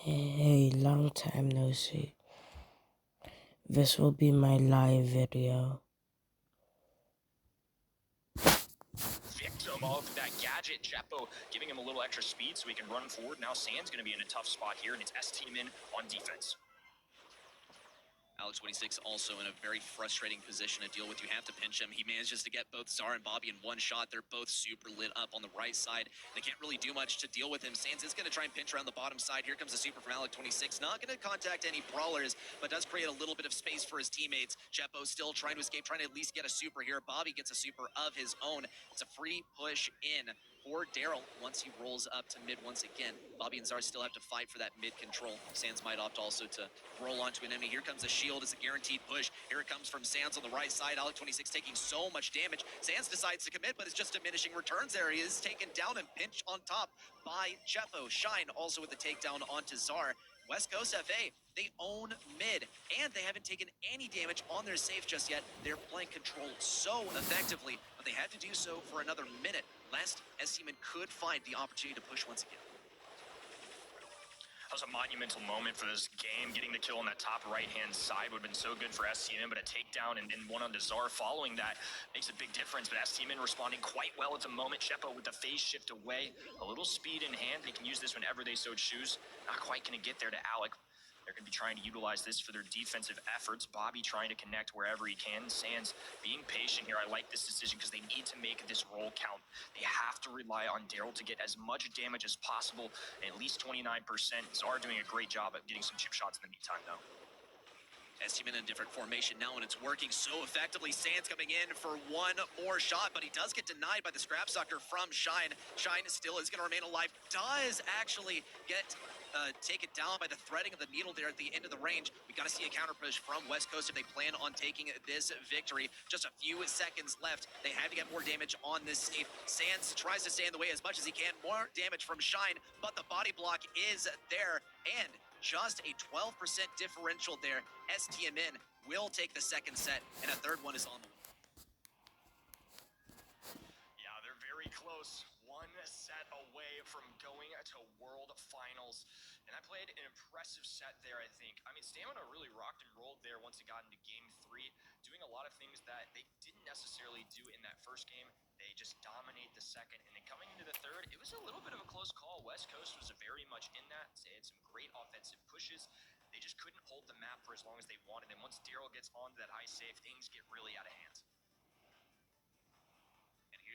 Hey, long time no see. This will be my live video. Victim of that gadget, Jeppo giving him a little extra speed so he can run forward. Now Sand's going to be in a tough spot here, and it's STMN on defense. Alex26 also in a very frustrating position to deal with. You have to pinch him. He manages to get both Zar and Bobby in one shot. They're both super lit up on the right side. They can't really do much to deal with him. Sands is going to try and pinch around the bottom side. Here comes the super from Alex26. Not going to contact any brawlers, but does create a little bit of space for his teammates. Jeppo still trying to escape, trying to at least get a super here. Bobby gets a super of his own. It's a free push in for Daryl once he rolls up to mid once again. Bobby and Zar still have to fight for that mid control. Sands might opt also to roll onto an enemy. Here comes the shield. It's a guaranteed push. Here it comes from Sands on the right side. Alex26 taking so much damage. Sands decides to commit, but it's just diminishing returns there. He is taken down and pinched on top by Jeppo. Shine also with the takedown onto Zar. West Coast FA, they own mid, and they haven't taken any damage on their safe just yet. They're playing control so effectively, but they had to do so for another minute, lest STMN could find the opportunity to push once again. That was a monumental moment for this game. Getting the kill on that top right-hand side would have been so good for STMN, but a takedown and one on Zar following that makes a big difference. But STMN responding quite well at the moment. Jeppo with the phase shift away. A little speed in hand. They can use this whenever they so choose. Not quite going to get there to Alec. They're going to be trying to utilize this for their defensive efforts. Bobby trying to connect wherever he can. Sands being patient here. I like this decision because they need to make this roll count. They have to rely on Daryl to get as much damage as possible, at least 29%. Zar doing a great job at getting some chip shots in the meantime, though. STMN in a different formation now, and it's working so effectively. Sands coming in for one more shot, but he does get denied by the scrap sucker from Shine. Shine still is going to remain alive. Does actually get taken down by the threading of the needle there at the end of the range. We got to see a counter push from West Coast if they plan on taking this victory. Just a few seconds left. They have to get more damage on this safe. Sands tries to stay in the way as much as he can. More damage from Shine, but the body block is there, and just a 12% differential there. STMN will take the second set, and a third one is on the way. Yeah, they're very close. One set away from going to World Finals. And I played an impressive set there, I think. I mean, Stamina really rocked and rolled there once it got into Game 3, doing a lot of things that they didn't necessarily do in that first game. They just dominate the second. And then coming into the third, it was a little bit of a close call. West Coast was very much in that. They had some great offensive pushes. They just couldn't hold the map for as long as they wanted. And once Daryl gets onto that high save, things get really out of hand.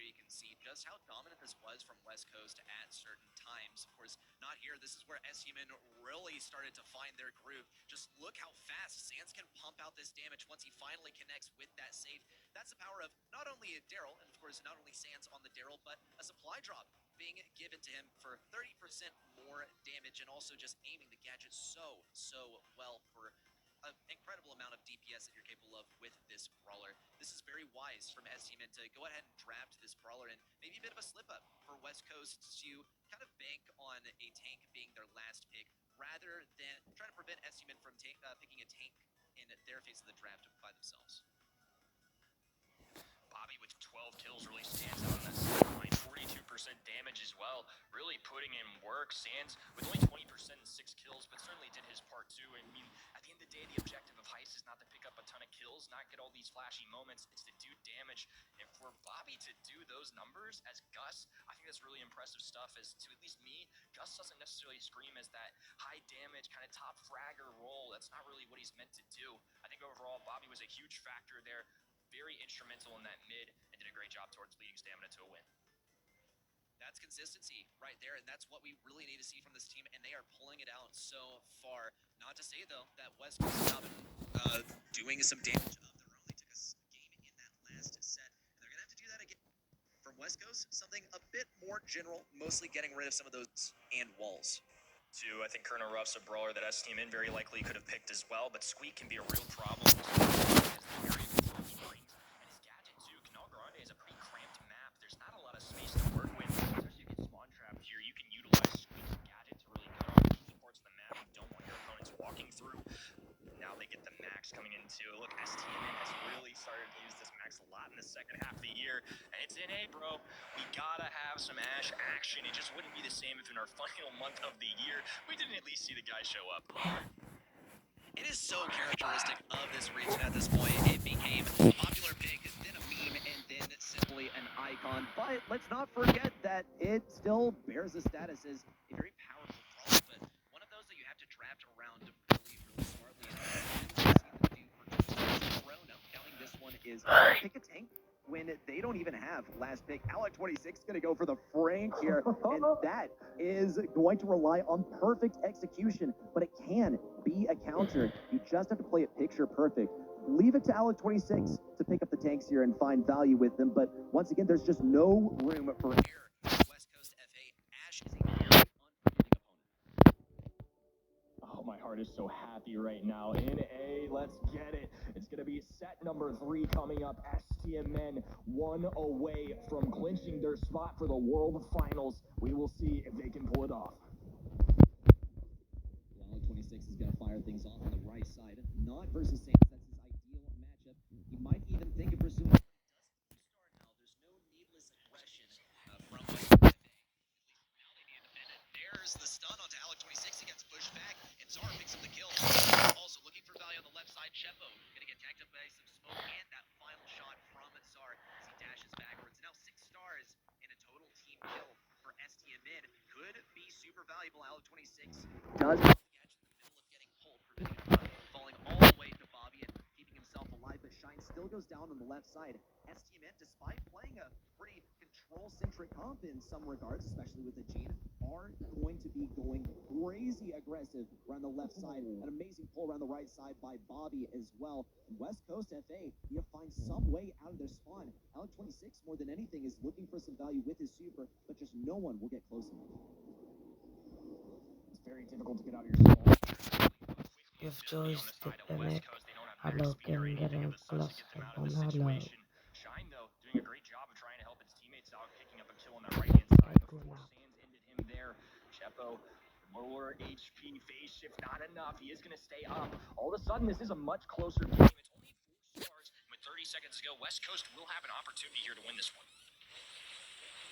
You can see just how dominant this was from West Coast at certain times. Of course, not here. This is where STMN really started to find their groove. Just look how fast Sands can pump out this damage once he finally connects with that safe. That's the power of not only Daryl, and of course not only Sands on the Daryl, but a supply drop being given to him for 30% more damage, and also just aiming the gadget so well for an incredible amount of DPS that you're capable of with this brawler. This is very wise from STMN to go ahead and draft this brawler, and maybe a bit of a slip up for West Coast to kind of bank on a tank being their last pick rather than trying to prevent STMN from picking a tank in their phase of the draft by themselves. Bobby with 12 kills really stands out on that second line. 42% damage as well, really putting in work. Sands with only 20% and 6 kills, but certainly did his part too. I mean, at the end of the day, the objective of Heist is not to pick up a ton of kills, not get all these flashy moments. It's to do damage. And for Bobby to do those numbers as Gus, I think that's really impressive stuff. As to at least me, Gus doesn't necessarily scream as that high damage kind of top fragger role. That's not really what he's meant to do. I think overall, Bobby was a huge factor there. Very instrumental in that mid, and did a great job towards leading Stamina to a win. That's consistency right there, and that's what we really need to see from this team, and they are pulling it out so far. Not to say, though, that West Coast has been doing some damage of their own. They took a game in that last set, and they're going to have to do that again. From West Coast, something a bit more general, mostly getting rid of some of those and walls. I think Colonel Ruff's a brawler that STMN very likely could have picked as well, but Squeak can be a real problem. Coming into look, STMN has really started to use this max a lot in the second half of the year, and it's It's in A, bro. We gotta have some Ashe action. It just wouldn't be the same if in our final month of the year, we didn't at least see the guy show up. It is so characteristic of this region at this point. It became a popular pick, then a meme, and then simply an icon. But let's not forget that it still bears the status as a very powerful brawler, but one of those that you have to draft around really, really smartly. And we've seen them do for 2 seasons in a row now. Counting this one is pick a tank when they don't even have last pick. Alec26 is going to go for the Frank here, and that is going to rely on perfect execution, but it can be a counter. You just have to play it picture perfect. Leave it to Alec26 to pick up the tanks here and find value with them, but once again, there's just no room for error. West Coast FA, Ashe is a very unforgiving opponent. Oh, my heart is so happy right now. In A, let's get it. It's going to be set number 3 coming up. STMN 1 away from clinching their spot for the World Finals. We will see if they can pull it off. Alec26 is going to fire things off on the right side. Not versus Sans. That's his ideal matchup. He might even think of pursuing, but he does start now. There's no needless aggression from West Coast FA. Now they need to defend it. There's the stun onto Alec26. He gets pushed back, and Zara picks up the kill. Also looking for value on the left side. Chepo gonna get tagged up by some smoke, and that final shot from Zara as he dashes backwards. Now 6 stars in a total team kill for STMN. Could be super valuable. Alec26 does catch in the middle of getting pulled, preventing him from falling all the way to Bobby and keeping himself alive, but Shine still goes down on the left side. STMN, despite playing a pretty control-centric comp in some regards, especially with the Gene, are going to be going crazy aggressive around the left side. An amazing pull around the right side by Bobby as well. West Coast FA need to find some way out of their spawn. Alec26, more than anything, is looking for some value with his super, but just no one will get close enough. It's very difficult to get out of your spawn. If joystick in it, hello, can get a plus from hello. Shine, though, doing a great job of trying to help its teammates out, picking up a kill on that right-hand side before Sans ended him there. Chepo, lower HP, phase shift, not enough. He is going to stay up. All of a sudden, this is a much closer game. It's only 4 stars. With 30 seconds to go, West Coast will have an opportunity here to win this one.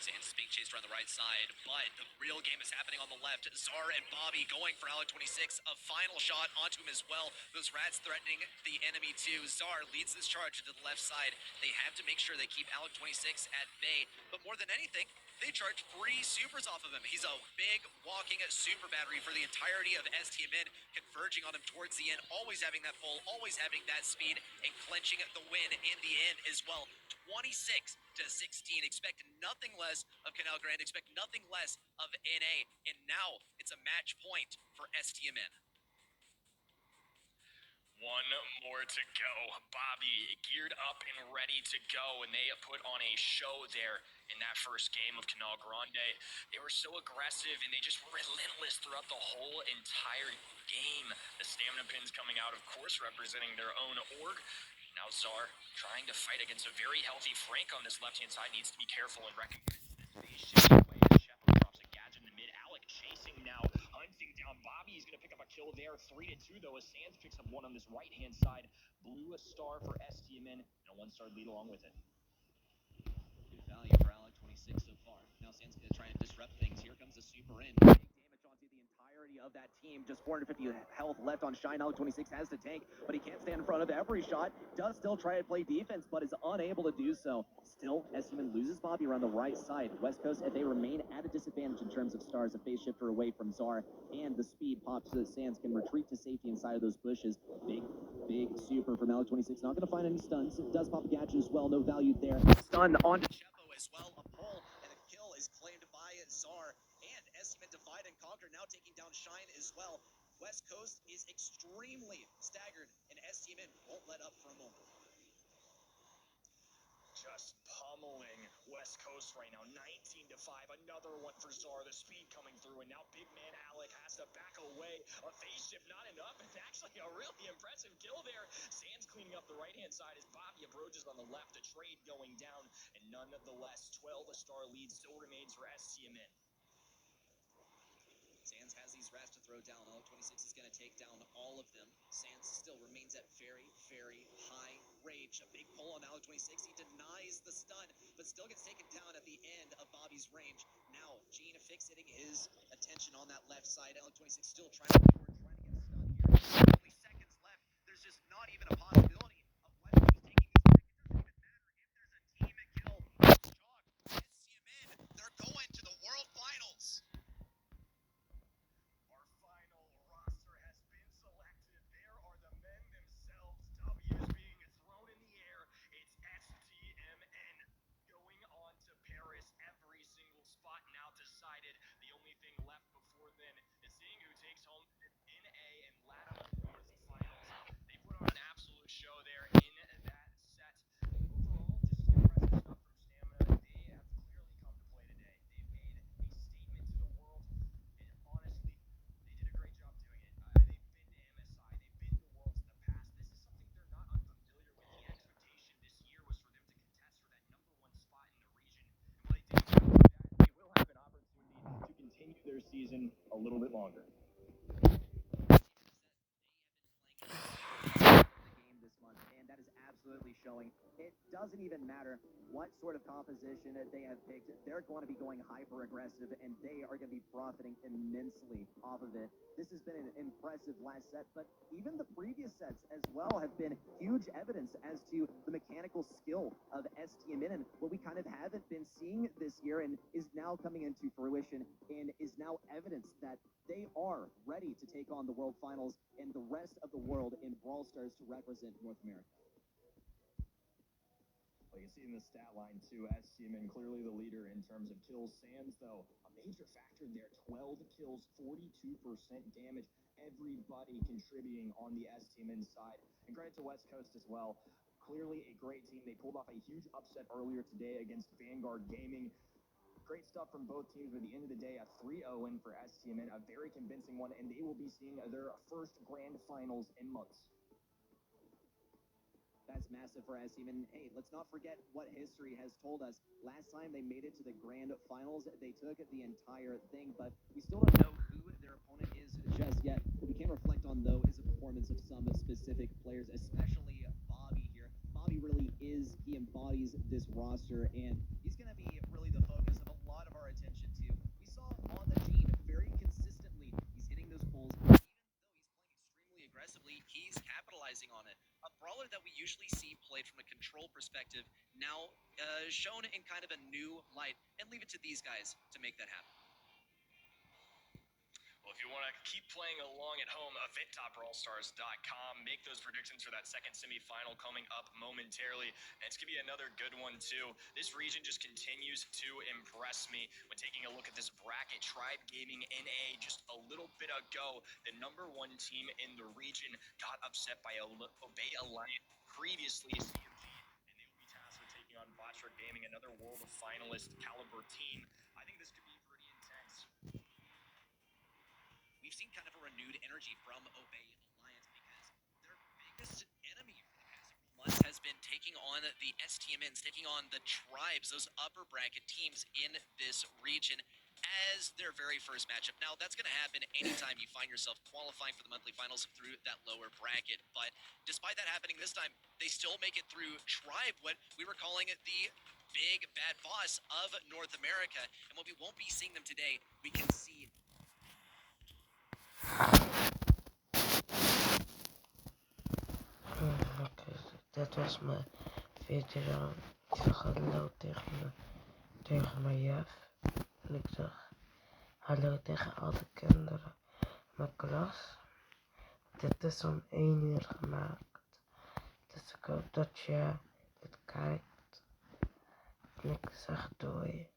Sans is being chased around the right side, but the real game is happening on the left. Zara and Bobby going for Alec26. A final shot onto him as well. Those rats threatening the enemy too. Zara leads this charge into the left side. They have to make sure they keep Alec26 at bay. But more than anything, they charge 3 supers off of him. He's a big walking super battery for the entirety of STMN, converging on him towards the end, always having that pull, always having that speed, and clenching the win in the end as well. 26-16. Expect nothing less of Canal Grand. Expect nothing less of NA. And now it's a match point for STMN. One more to go. Bobby geared up and ready to go, and they put on a show there in that first game of Canal Grande. They were so aggressive, and they just were relentless throughout the whole entire game. The stamina pins coming out, of course, representing their own org. Now Zar trying to fight against a very healthy Frank on this left-hand side. Needs to be careful and recognize this phase shift away as Chepo drops a gadget in the mid. Alec chasing now, hunting down Bobby. He's going to pick up a kill there. 3-2 though as Sans picks up one on this right-hand side. Blue a star for STMN and a 1-star lead along with it. Good value for Alec26 so far. Now Sans going to try and disrupt things. Here comes the super in. Big damage onto the entirety of that team. Just 450 health left on Shine. Alec26 has to tank, but he can't stand in front of every shot. Does still try to play defense, but is unable to do so. Still, STMN loses Bobby around the right side. West Coast, if they remain at a disadvantage in terms of stars, a phase shifter away from Zar, and the speed pops so that Sans can retreat to safety inside of those bushes. Big super from Alec26. Not going to find any stuns. It does pop a gadget as well. No value there. Stun onto Chepo as well. A pull, and the kill is claimed by Zar. And STMN divide and conquer, now taking down Shine as well. West Coast is extremely staggered, and STMN won't let up for a moment. Just pummeling West Coast right now, 19-5. Another one for Zara. The speed coming through, and now big man Alec has to back away. A phase shift, not enough. It's actually a really impressive kill there. Sans cleaning up the right-hand side as Bobby approaches on the left. A trade going down, and nonetheless, 12 a star lead still remains for STMN. Sans has these Raz to throw down. 26 is going to take down all of them. Sands still remains at very, very high range. A big pull on 26. He denies the stun, but still gets taken down at the end of Bobby's range. Now, Gene fixating his attention on that left side. 26 still trying to get stun here. Only seconds left. There's just not even a possibility of West Coast taking this back. It doesn't even matter if there's a team kill. Chalk, SCMN, they're going to the World Finals. Our final roster has been selected. There are the men themselves. W's being thrown in the air. It's STMN going on to Paris. Every single spot now decided. The only thing left before then is seeing who takes home NA and LATAM North finals. They put on an absolute show there in that set. Overall, just impressive stuff from Stamina. They have clearly come to play today. They've made a statement to the world, and honestly, they did a great job doing it. They've been to MSI, they've been to Worlds in the past. This is something they're not unfamiliar with. The expectation this year was for them to contest for that #1 spot in the region. And while they didn't do that, they will have an opportunity to continue their season a little bit longer. Game this month, and that is absolutely showing. It doesn't even matter what sort of composition they have picked. They're going to be going hyper aggressive, and they are going to be profiting immensely off of it. This has been an impressive last set, but even the previous sets as well have been huge evidence as to the mechanical skill of STMN and what we kind of haven't been seeing this year and is now coming into fruition and is now evidence that they are ready to take on the World Finals and the rest of the world in Brawl Stars to represent North America. Well, you see in the stat line too, STMN clearly the leader in terms of kills. Sands, though, a major factor there. 12 kills, 42% damage. Everybody contributing on the STMN side. And credit to West Coast as well. Clearly a great team. They pulled off a huge upset earlier today against Vanguard Gaming. Great stuff from both teams, but at the end of the day, a 3-0 win for STMN, a very convincing one, and they will be seeing their first grand finals in months. That's massive for STMN. Hey, let's not forget what history has told us. Last time they made it to the grand finals, they took the entire thing, but we still don't know who their opponent is just yet. What we can reflect on, though, is the performance of some specific players, especially Bobby here. Bobby really he embodies this roster, and he's going to be really the focus of a lot of our attention, too. We saw on the Gene very consistently. He's hitting those pulls. Even though he's playing extremely aggressively, he's capitalizing on it. A brawler that we usually see played from a control perspective, now shown in kind of a new light, and leave it to these guys to make that happen. Well, if you want to keep playing along at home, eventtopbrawlstars.com. Make those predictions for that second semifinal coming up momentarily. And it's going to be another good one, too. This region just continues to impress me. When taking a look at this bracket, Tribe Gaming NA just a little bit ago, the #1 team in the region got upset by Obey Alliance, previously CMG, and they will be tasked with taking on Botchard Gaming, another World of Finalist caliber team. I think this could be pretty intense. We've seen kind of a renewed energy from Obey Alliance because their biggest enemy for the past several months has been taking on the STMNs, taking on the Tribes, those upper bracket teams in this region as their very first matchup. Now, that's going to happen anytime you find yourself qualifying for the monthly finals through that lower bracket. But despite that happening this time, they still make it through Tribe, what we were calling it the big bad boss of North America. And what we won't be seeing them today, we can see Oké, dat was mijn video. Ik zag hallo tegen mijn juf. En ik zag hallo tegen al de kinderen in mijn klas. Dit is om 1 uur gemaakt. Dus ik hoop dat je dit kijkt. En ik zeg doei.